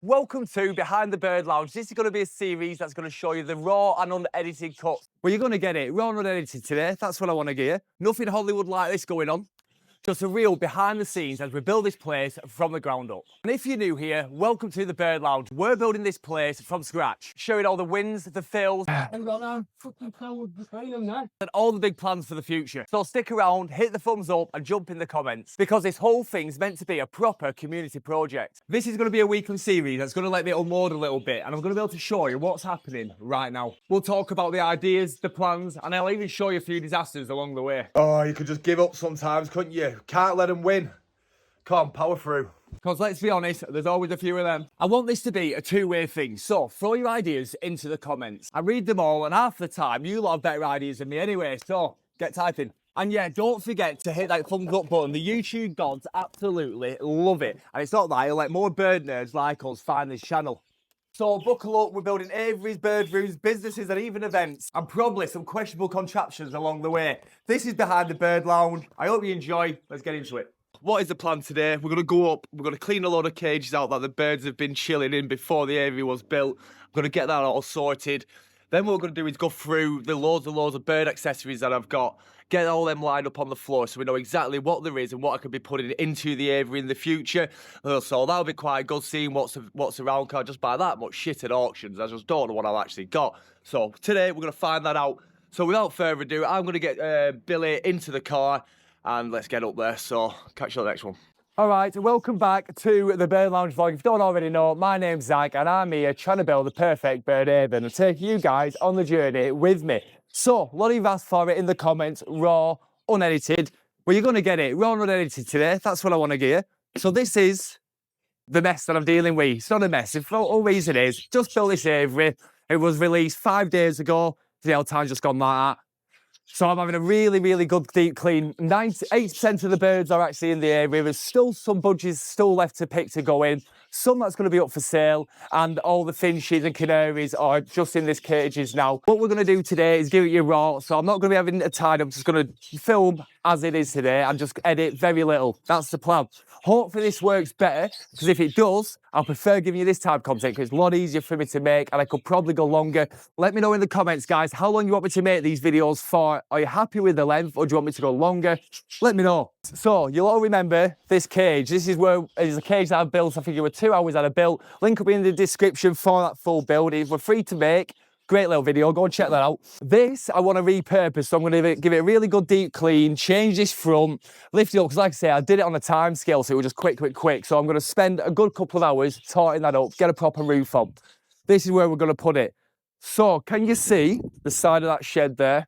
Welcome to Behind the Bird Lounge. This is going to be a series that's going to show you the raw and unedited cuts. Well, you're going to get it raw and unedited today. That's what I want to get you. Nothing Hollywood like this going on. Just a real behind the scenes as we build this place from the ground up. And if you're new here, welcome to the Bird Lounge. We're building this place from scratch, showing all the wins, the fills, and all the big plans for the future. So stick around, hit the thumbs up and jump in the comments, because this whole thing's meant to be a proper community project. This is going to be a weekly series that's going to let me unload a little bit, and I'm going to be able to show you what's happening right now. We'll talk about the ideas, the plans, and I'll even show you a few disasters along the way. Oh, you could just give up sometimes, couldn't you? Can't let them win. Come on, power through. Because let's be honest, there's always a few of them. I want this to be a two-way thing, so throw your ideas into the comments. I read them all, and half the time, you'll have better ideas than me anyway, so get typing. And yeah, don't forget to hit that thumbs up button. The YouTube gods absolutely love it. And it's not that, it'll let more bird nerds like us find this channel. So buckle up, we're building aviaries, bird rooms, businesses and even events, and probably some questionable contraptions along the way. This is Behind the Bird Lounge. I hope you enjoy. Let's get into it. What is the plan today? We're going to go up, we're going to clean a load of cages out that the birds have been chilling in before the aviary was built. We're going to get that all sorted. Then what we're going to do is go through the loads of bird accessories that I've got, get all them lined up on the floor so we know exactly what there is and what I could be putting into the aviary in the future. So that'll be quite good seeing what's around. Can't just buy that much shit at auctions. I just don't know what I've actually got. So today we're going to find that out. So without further ado, I'm going to get Billy into the car and let's get up there. So catch you on the next one. All right, welcome back to the Bird Lounge vlog. If you don't already know, my name's Zach and I'm here trying to build the perfect bird haven and take you guys on the journey with me. So, a lot of you've asked for it in the comments, raw, unedited. Well, you're going to get it raw and unedited today. That's what I want to get you. So this is the mess that I'm dealing with. It's not a mess. For all reason is, just built this aviary. It was released 5 days ago. The old time's just gone like that. So I'm having a really, really good deep clean. 98% of the birds are actually in the area. There's still some budgies still left to pick to go in. Some that's going to be up for sale, and all the finches and canaries are just in this cages now. What we're going to do today is give it you raw, so I'm not going to be having a tide. I'm just going to film as it is today and just edit very little. That's the plan. Hopefully this works better, because if it does, I'll prefer giving you this type of content because it's a lot easier for me to make and I could probably go longer. Let me know in the comments, guys, how long you want me to make these videos for. Are you happy with the length or do you want me to go longer? Let me know. So you'll all remember this cage. This is a cage that I've built. I think it was 2 hours that I built. Link will be in the description for that full build. It was free to make. Great little video, go and check that out. This I want to repurpose, so I'm going to give it a really good deep clean, change this front, lift it up, because like I say, I did it on a time scale, so it was just quick. So I'm going to spend a good couple of hours torting that up, get a proper roof on. This is where we're going to put it. So can you see the side of that shed there?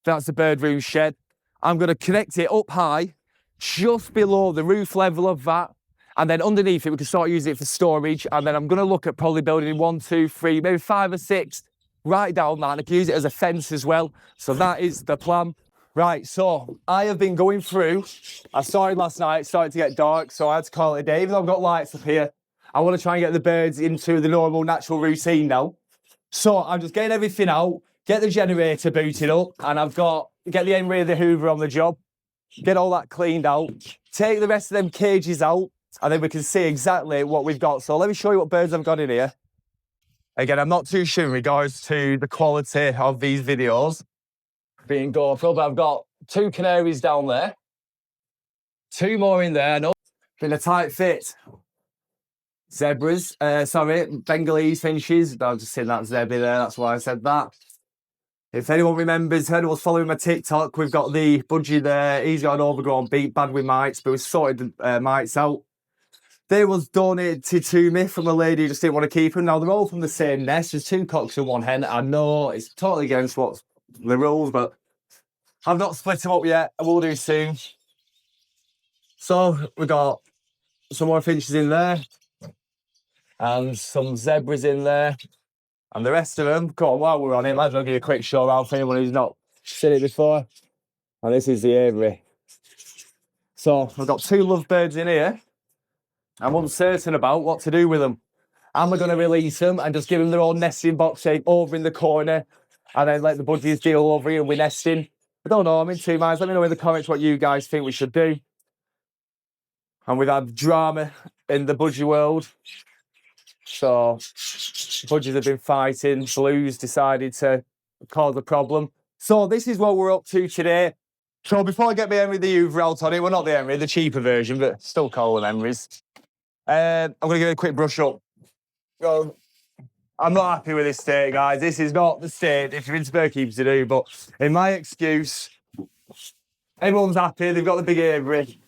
That's the bird room shed. I'm going to connect it up high, just below the roof level of that. And then underneath it, we can start using it for storage. And then I'm going to look at probably building 1, 2, 3, maybe 5 or 6 right down that, and I can use it as a fence as well. So that is the plan. Right, so I have been going through. I started last night, it started to get dark, so I had to call it a day. Even though I've got lights up here, I want to try and get the birds into the normal, natural routine now. So I'm just getting everything out, get the generator booted up, and get the end of the Hoover on the job, get all that cleaned out, take the rest of them cages out, and then we can see exactly what we've got. So let me show you what birds I've got in here. Again, I'm not too sure in regards to the quality of these videos being GoPro, but I've got 2 canaries down there, 2 more in there. No, been a tight fit. Zebras, Bengalese finches. I've just seen that zebra there, that's why I said that. If anyone remembers, anyone following my TikTok, we've got the budgie there. He's got an overgrown beak, bad with mites, but we sorted the mites out. They was donated to me from a lady who just didn't want to keep them. Now, they're all from the same nest. There's 2 cocks and 1 hen. I know it's totally against what's the rules, but I've not split them up yet. I will do soon. So we've got some more finches in there and some zebras in there. And the rest of them, come on, while we're on it, might as well give you a quick show around for anyone who's not seen it before. And this is the aviary. So I've got 2 lovebirds in here. I'm uncertain about what to do with them. Am I going to release them and just give them their own nesting box shape over in the corner and then let the budgies deal over here with nesting? I don't know, I'm in 2 minds. Let me know in the comments what you guys think we should do. And we've had drama in the budgie world. So budgies have been fighting. Blues decided to cause a problem. So this is what we're up to today. So before I get my Emery the Hoover out on it, well, not the Emery, the cheaper version, but still call them Emerys. I'm going to give it a quick brush up. So, I'm not happy with this state, guys. This is not the state if you're into bird keepers to do, but in my excuse, everyone's happy, they've got the big aviary,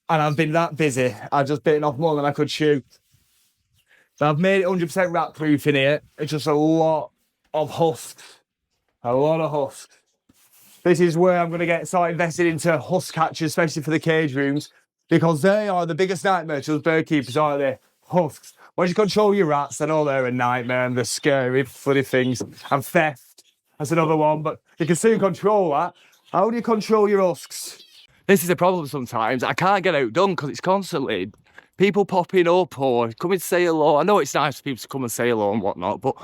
and I've been that busy. I've just bitten off more than I could chew. So I've made it 100% rat proof in here. It's just a lot of husks. A lot of husks. This is where I'm going to start invested into husk catchers, especially for the cage rooms, because they are the biggest nightmare to those bird keepers, aren't they? Husks. Once you control your rats, I know they're a nightmare and they're scary, funny things. And theft, that's another one, but you can soon control that. How do you control your husks? This is a problem sometimes. I can't get outdone because it's constantly people popping up or coming to say hello. I know it's nice for people to come and say hello and whatnot, but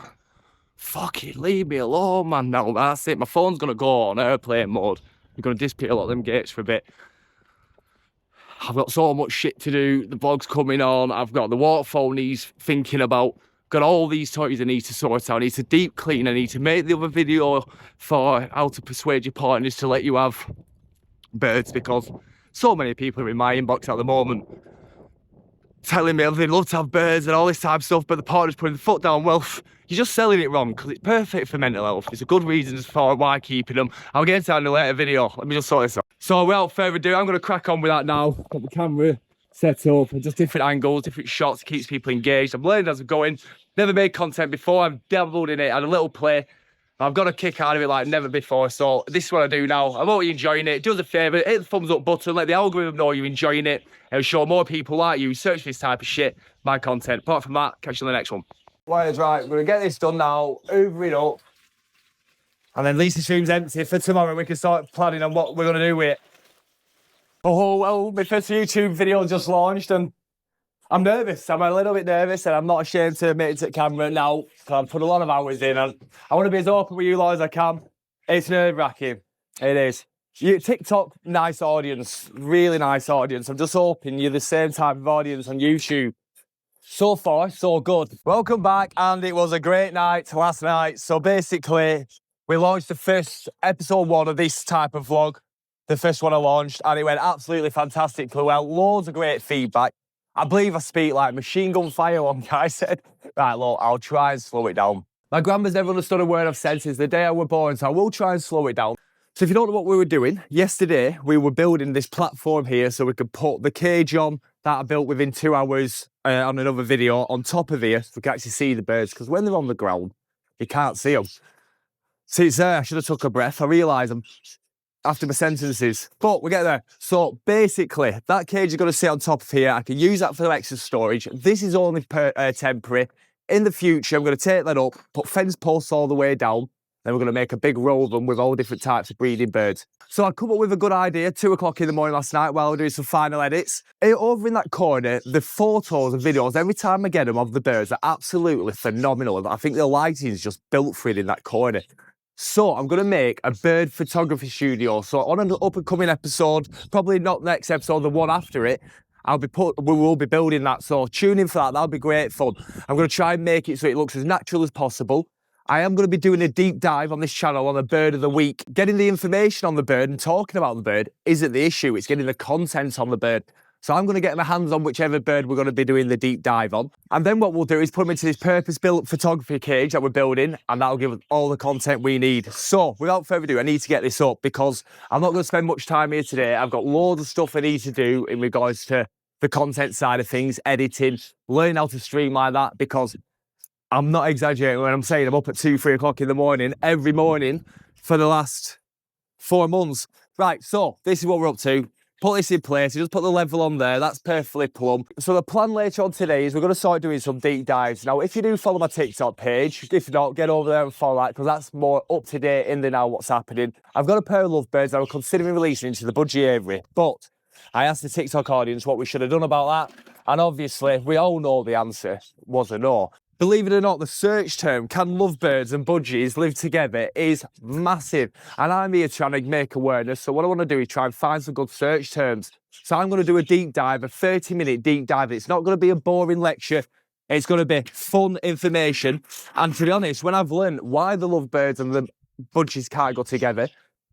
fuck it, leave me alone, man. Now that's it. My phone's going to go on airplane mode. I'm going to disappear a lot of them gates for a bit. I've got so much shit to do. The vlog's coming on. I've got the waterfall needs thinking about. Got all these toys I need to sort out. I need to deep clean. I need to make the other video for how to persuade your partners to let you have birds, because so many people are in my inbox at the moment telling me they'd love to have birds and all this type of stuff, but the partner's putting the foot down. Well, you're just selling it wrong, because it's perfect for mental health. It's a good reason for why keeping them. I'll get into that in a later video. Let me just sort this out. So without further ado, I'm going to crack on with that now. Got the camera set up and just different angles, different shots, keeps people engaged. I'm learning as I'm going. Never made content before. I've dabbled in it, had a little play. I've got a kick out of it like never before. So this is what I do now. I hope you're enjoying it. Do us a favour, hit the thumbs up button, let the algorithm know you're enjoying it. It'll show more people like you search for this type of shit, my content. Apart from that, catch you on the next one. Right, we're going to get this done now, hoover it up, and then Lisa's room's empty for tomorrow. We can start planning on what we're going to do with it. Oh, well, my first YouTube video just launched, and I'm nervous. I'm a little bit nervous, and I'm not ashamed to admit it to the camera now, because I've put a lot of hours in, and I want to be as open with you lot as I can. It's nerve-wracking. It is. TikTok, nice audience, really nice audience. I'm just hoping you're the same type of audience on YouTube. So far, so good. Welcome back, and it was a great night last night. So basically, we launched the first episode 1 of this type of vlog, the first one I launched, and it went absolutely fantastically well. Loads of great feedback. I believe I speak like machine gun fire, one guy said. Right, look, I'll try and slow it down. My grandma's never understood a word I've said since the day I was born, so I will try and slow it down. So if you don't know what we were doing, yesterday we were building this platform here so we could put the cage on that I built within 2 hours on another video on top of here so we can actually see the birds, because when they're on the ground, you can't see them. See, it's there, I should have took a breath. I realise I'm after my sentences, but we'll get there. So basically, that cage is going to sit on top of here. I can use that for extra storage. This is only temporary. In the future, I'm going to take that up, put fence posts all the way down, then we're going to make a big row of them with all different types of breeding birds. So I come up with a good idea 2 o'clock in the morning last night while I was doing some final edits. Over in that corner, the photos and videos, every time I get them of the birds, are absolutely phenomenal. I think the lighting is just built for it in that corner. So I'm going to make a bird photography studio. So on an up-and-coming episode, probably not the next episode, the one after it, we will be building that. So tune in for that. That'll be great fun. I'm going to try and make it so it looks as natural as possible. I am going to be doing a deep dive on this channel on the bird of the week. Getting the information on the bird and talking about the bird isn't the issue. It's getting the content on the bird. So I'm going to get my hands on whichever bird we're going to be doing the deep dive on. And then what we'll do is put them into this purpose-built photography cage that we're building, and that'll give us all the content we need. So without further ado, I need to get this up because I'm not going to spend much time here today. I've got loads of stuff I need to do in regards to the content side of things, editing, learning how to streamline that, because I'm not exaggerating when I'm saying I'm up at 2, 3 o'clock in the morning, every morning for the last 4 months. Right, so this is what we're up to. Put this in place, you just put the level on there, that's perfectly plumb. So the plan later on today is we're going to start doing some deep dives. Now, if you do follow my TikTok page, if not, get over there and follow that, because that's more up to date in the now what's happening. I've got a pair of lovebirds that I'm considering releasing into the budgie aviary, but I asked the TikTok audience what we should have done about that, and obviously we all know the answer was a no. Believe it or not, the search term, can lovebirds and budgies live together, is massive. And I'm here trying to make awareness. So what I want to do is try and find some good search terms. So I'm going to do a deep dive, a 30-minute deep dive. It's not going to be a boring lecture. It's going to be fun information. And to be honest, when I've learned why the lovebirds and the bunches can't go together,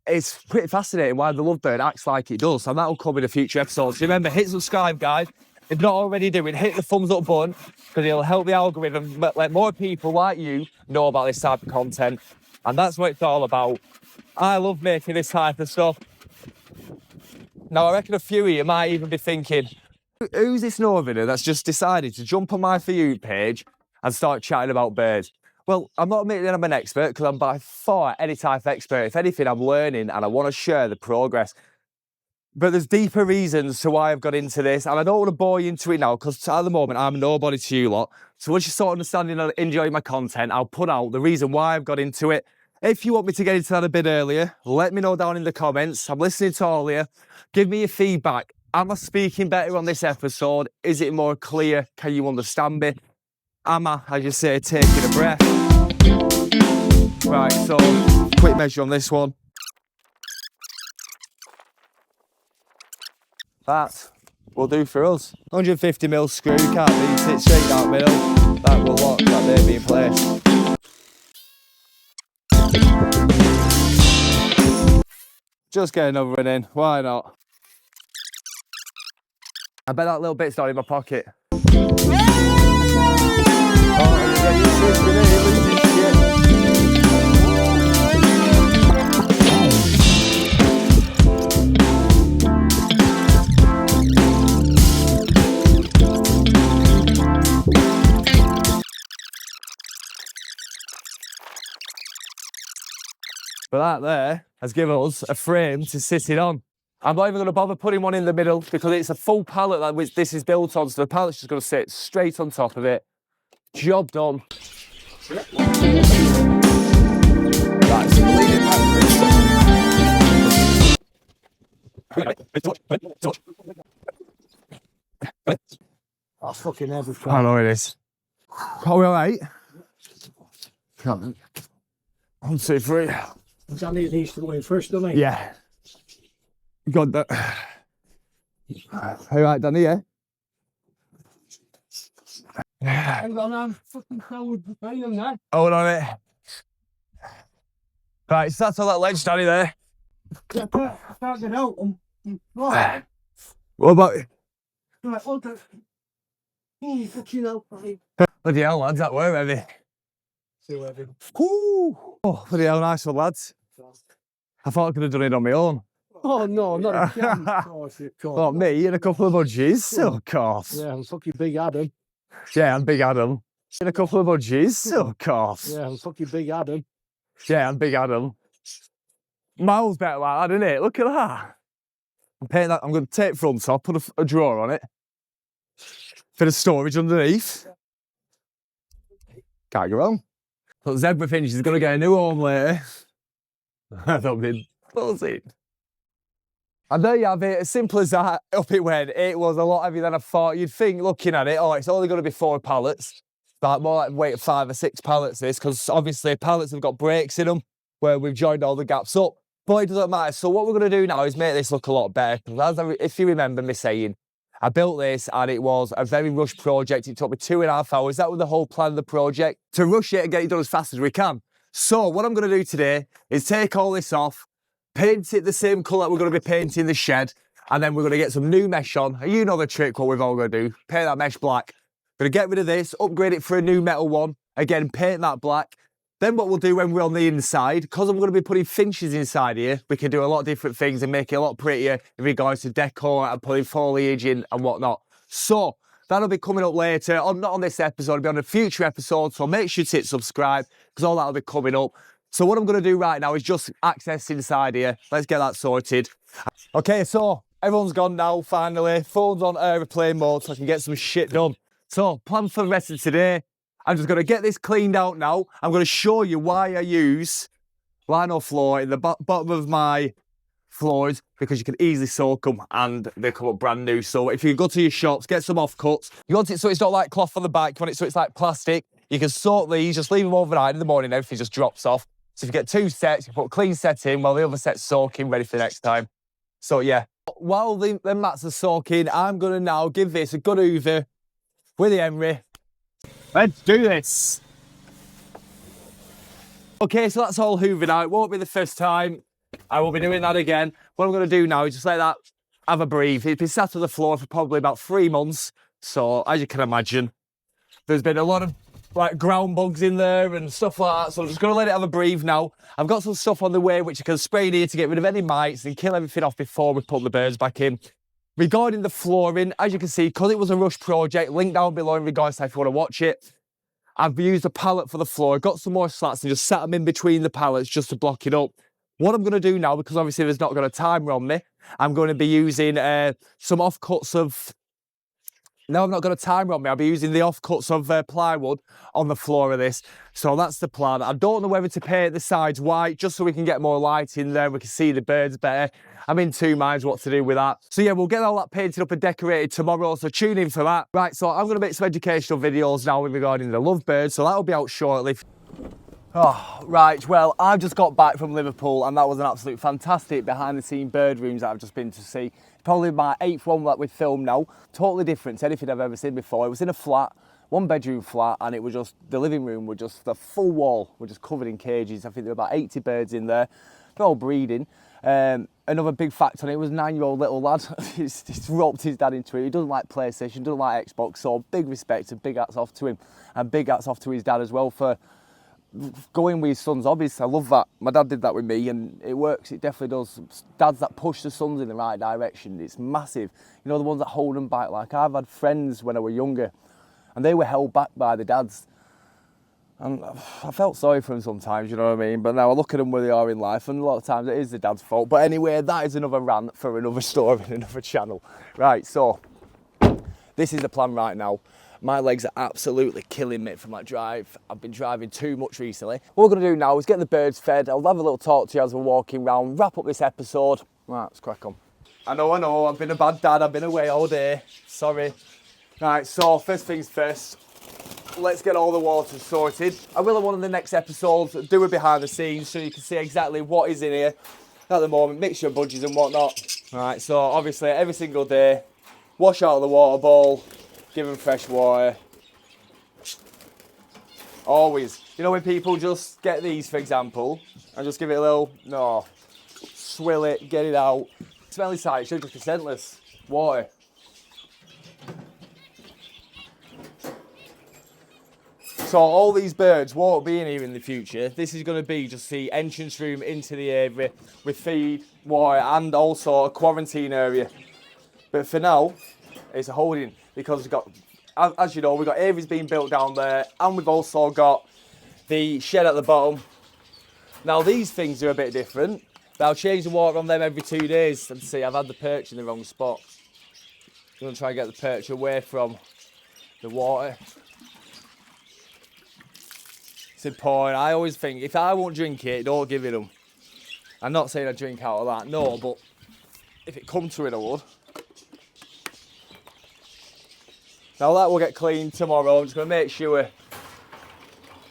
it's pretty fascinating why the lovebird acts like it does. And that will come in a future episode. So remember, hit subscribe, guys. If not already doing, hit the thumbs up button because it'll help the algorithm let more people like you know about this type of content. And that's what it's all about. I love making this type of stuff. Now, I reckon a few of you might even be thinking, who's this northerner that's just decided to jump on my For You page and start chatting about birds? Well, I'm not admitting that I'm an expert because I'm by far any type of expert. If anything, I'm learning and I want to share the progress. But there's deeper reasons to why I've got into this, and I don't want to bore you into it now because at the moment I'm nobody to you lot. So once you start understanding and enjoying my content, I'll put out the reason why I've got into it. If you want me to get into that a bit earlier, let me know down in the comments. I'm listening to all of you. Give me your feedback. Am I speaking better on this episode? Is it more clear? Can you understand me? Am I, as you say, taking a breath? Right, so quick measure on this one. That will do for us. 150mm screw, can't beat it, straight down middle. That will lock that baby in place. Just get another one in, why not? I bet that little bit's not in my pocket. Oh, you're getting used to it, losing shit. But that there has given us a frame to sit it on. I'm not even going to bother putting one in the middle because it's a full pallet that this is built on, so the pallet's just going to sit straight on top of it. Job done. Right, so leave it back. That's fucking everything. I know it is. Are we all right? Come on. 1, 2, 3. Danny needs to go in first, doesn't he? Yeah. Got that. All right, Danny, yeah? Hang on, I'm fucking cold. Hang on there. Hold on it. Right, so that's all that ledge, Danny, there. Yeah, I can't get out. Right. What about it? Right, hold on. Fucking hell. Bloody hell, lads, that were heavy. Too heavy. Woo! Oh, bloody hell, nice one, lads. I thought I could have done it on my own. Oh, no, not again. Of course, of course. Not me and a couple of budgies, of course. Yeah, I'm fucking Big Adam. Yeah, I'm Big Adam. And a couple of budgies, of course. Yeah, I'm fucking Big Adam. Yeah, I'm Big Adam. Miles better like that, isn't it? Look at that. I'm painting that. I'm going to take front top, put a drawer on it. Bit of storage underneath. Can't go wrong. But Zebra Finch is going to get a new home later. I don't mean, close it. And there you have it, as simple as that, up it went. It was a lot heavier than I thought. You'd think, looking at it, oh, it's only going to be 4 pallets. But more like weight of 5 or 6 pallets this, because obviously pallets have got breaks in them, where we've joined all the gaps up. But it doesn't matter. So what we're going to do now is make this look a lot better. Because if you remember me saying, I built this and it was a very rushed project. It took me 2.5 hours. That was the whole plan of the project, to rush it and get it done as fast as we can. So what I'm going to do today is take all this off, paint it the same colour that we're going to be painting the shed, and then we're going to get some new mesh on. You know the trick, what we've all got to do. Paint that mesh black. Going to get rid of this, upgrade it for a new metal one. Again, paint that black. Then what we'll do when we're on the inside, because I'm going to be putting finches inside here, we can do a lot of different things and make it a lot prettier in regards to decor and putting foliage in and whatnot. So that'll be coming up later, not on this episode, it'll be on a future episode. So make sure to hit subscribe because all that'll be coming up. So what I'm going to do right now is just access inside here. Let's get that sorted. Okay, so everyone's gone now, finally. Phone's on aeroplane mode so I can get some shit done. So, plan for the rest of today. I'm just going to get this cleaned out now. I'm going to show you why I use lino floor in the bottom of my floors, because you can easily soak them and they come up brand new. So if you go to your shops, get some offcuts. You want it so it's not like cloth on the back, you want it so it's like plastic. You can soak these, just leave them overnight. In the morning, everything just drops off. So if you get 2 sets, you put a clean set in while the other set's soaking, ready for the next time. So yeah, while the mats are soaking, I'm going to now give this a good hoover with the emery Let's do this. Okay, so that's all hoovering out. It won't be the first time. I will be doing that again. What I'm going to do now is just let that have a breathe. It's been sat on the floor for probably about 3 months. So, as you can imagine, there's been a lot of like ground bugs in there and stuff like that. So I'm just going to let it have a breathe now. I've got some stuff on the way which I can spray in here to get rid of any mites and kill everything off before we put the birds back in. Regarding the flooring, as you can see, because it was a rush project, link down below in regards to if you want to watch it. I've used a pallet for the floor, got some more slats and just sat them in between the pallets just to block it up. What I'm going to do now, because obviously there's not got a timer on me, I'm going to be using some offcuts of... No, I've not got a timer on me. I'll be using the offcuts of plywood on the floor of this. So that's the plan. I don't know whether to paint the sides white, just so we can get more light in there. We can see the birds better. I'm in two minds what to do with that. So yeah, we'll get all that painted up and decorated tomorrow. So tune in for that. Right, so I'm going to make some educational videos now regarding the lovebirds. So that'll be out shortly. Oh, right, well, I've just got back from Liverpool and that was an absolute fantastic behind the scene bird rooms that I've just been to see. Probably my 8th one that we've filmed now. Totally different to anything I've ever seen before. It was in a flat, 1-bedroom flat, and it was just, the living room was just, the full wall were just covered in cages. I think there were about 80 birds in there. They're all breeding. Another big fact on it was 9-year-old little lad. he's roped his dad into it. He doesn't like PlayStation, doesn't like Xbox, so big respect and big hats off to him. And big hats off to his dad as well for going with his son's hobbies. I love that. My dad did that with me and it works, it definitely does. Dads that push the sons in the right direction, it's massive. You know, the ones that hold them back. Like I've had friends when I was younger and they were held back by the dads. And I felt sorry for them sometimes, you know what I mean? But now I look at them where they are in life and a lot of times it is the dad's fault. But anyway, that is another rant for another story and another channel. Right, so this is the plan right now. My legs are absolutely killing me from that drive. I've been driving too much recently. What we're going to do now is get the birds fed. I'll have a little talk to you as we're walking around, wrap up this episode. Right, let's crack on. I know, I've been a bad dad. I've been away all day. Sorry. Right, so first things first, let's get all the water sorted. I will have one of the next episodes do a behind the scenes so you can see exactly what is in here at the moment, mixture of budgies and whatnot. Right, so obviously every single day, wash out the water bowl, give them fresh water. Always. You know when people just get these, for example, and just give it a little, no, swill it, get it out. Smelly sight, it should just be scentless. Water. So all these birds won't be in here in the future. This is going to be just the entrance room into the aviary with feed, water and also a quarantine area. But for now, it's a holding because we've got, as you know, we've got aviaries being built down there and we've also got the shed at the bottom. Now these things are a bit different. I'll change the water on them every 2 days. And see, I've had the perch in the wrong spot. I'm going to try and get the perch away from the water. It's important. I always think, if I won't drink it, don't give it them. I'm not saying I drink out of that, no, but if it come to it, I would. Now that will get cleaned tomorrow. I'm just going to make sure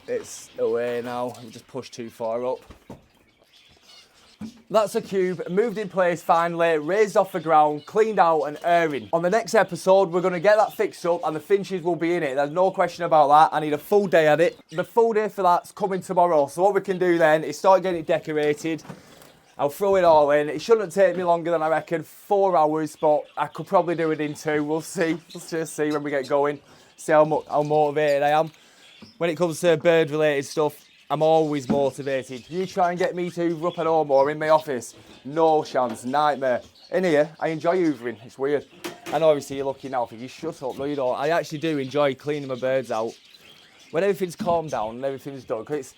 it's away now. I've just pushed too far up. That's a cube, moved in place finally, raised off the ground, cleaned out and airing. On the next episode, we're going to get that fixed up and the finches will be in it. There's no question about that. I need a full day at it. The full day for that's coming tomorrow. So what we can do then is start getting it decorated. I'll throw it all in. It shouldn't take me longer than I reckon 4 hours, but I could probably do it in 2. We'll see. Let's just see when we get going. See how motivated I am. When it comes to bird related stuff, I'm always motivated. You try and get me to hoover up at home or in my office, no chance, nightmare. In here, I enjoy hoovering, it's weird. And obviously you're looking now, thinking, shut up, no you don't. I actually do enjoy cleaning my birds out. When everything's calmed down and everything's done, because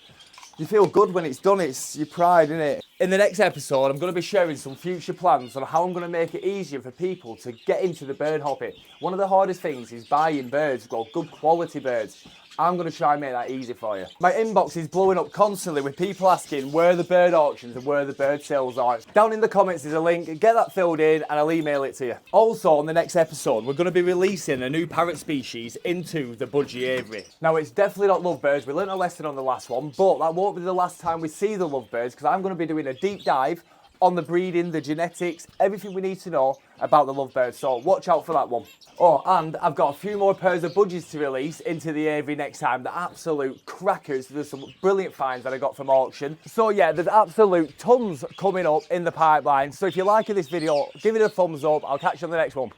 you feel good when it's done, it's your pride, isn't it? In the next episode, I'm going to be sharing some future plans on how I'm going to make it easier for people to get into the bird hobby. One of the hardest things is buying birds, well, good quality birds. I'm going to try and make that easy for you. My inbox is blowing up constantly with people asking where the bird auctions and where the bird sales are. Down in the comments there's a link, get that filled in and I'll email it to you. Also on the next episode we're going to be releasing a new parrot species into the budgie aviary. Now it's definitely not lovebirds, we learned a lesson on the last one, but that won't be the last time we see the lovebirds because I'm going to be doing a deep dive on the breeding, the genetics, everything we need to know about the lovebird. So watch out for that one. Oh, and I've got a few more pairs of budgies to release into the aviary next time. They're absolute crackers. There's some brilliant finds that I got from auction. So yeah, there's absolute tons coming up in the pipeline. So if you're liking this video, give it a thumbs up. I'll catch you on the next one.